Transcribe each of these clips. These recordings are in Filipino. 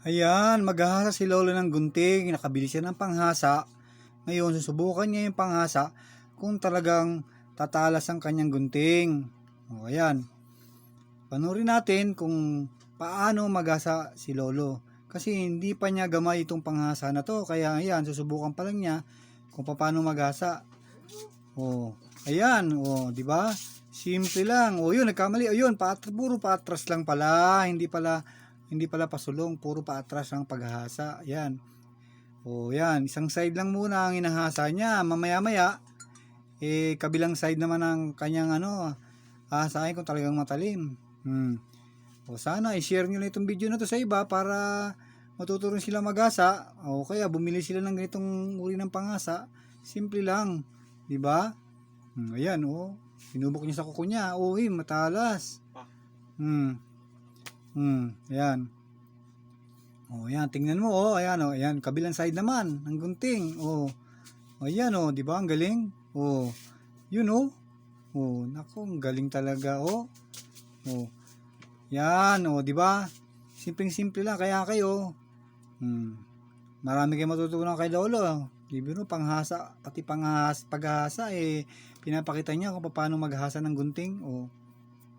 Ayan, maghahasa si Lolo ng gunting. Nakabili siya ng panghasa. Ngayon, susubukan niya yung panghasa kung talagang tatalas ang kanyang gunting. O, ayan. Panurin natin kung paano maghasa si Lolo. Kasi hindi pa niya gamay itong panghasa na to. Kaya ayan, susubukan pa lang niya kung paano maghasa. O, ayan. O, di ba? Simple lang. O, yun, nagkamali. Ayun, puro paatras lang pala. Hindi pala pasulong, puro paatras ang paghahasa. Yan. O yan, isang side lang muna ang inahasa niya. Mamaya-maya, kabilang side naman ang kanyang hahasain kung talagang matalim. O sana i-share nyo na itong video na to sa iba para matuto rin sila maghasa. O kaya bumili sila ng ganitong uri ng panghasa. Simple lang, 'di ba? Ayan, sinubok niya sa kuko niya. Matalas. Ayan. Ayan, tingnan mo, ayan, kabilang side naman ng gunting. Ayan, 'di ba? Ang galing. Yun, nako, ang galing talaga, Yan, 'di ba? Simpleng-simple lang kaya kayo. Marami kayong matutunan kay Lolo. Biro panghasa, pati paghahasa pinapakita niya kung paano maghasa ng gunting.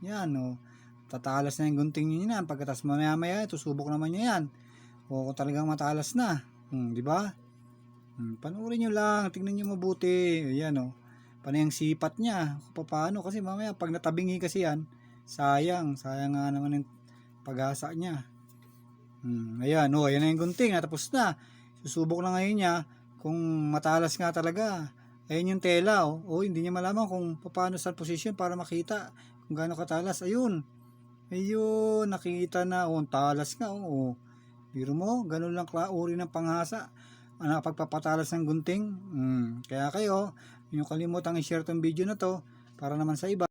Yan, tatalas na yung gunting niya yan. Pagkatapos mamaya tusubok naman niya yan. Kung talagang matalas na. Di ba? Panoorin nyo lang, tingnan nyo mabuti. Ayan, panay ang sipat niya. Kung paano, kasi mamaya pag natabingi kasi yan, sayang nga naman yung paghasa niya. Ayan, ayan na yung gunting, natapos na. Susubok na ngayon niya kung matalas nga talaga. Ayan yung tela, hindi niya malaman kung paano sa position para makita kung gaano katalas. Ayun, nakita na, talas nga, biro mo, ganun lang uri ng panghasa, pagpapatalas ng gunting. Kaya kayo, yung kalimutang i-share tong video na to para naman sa iba.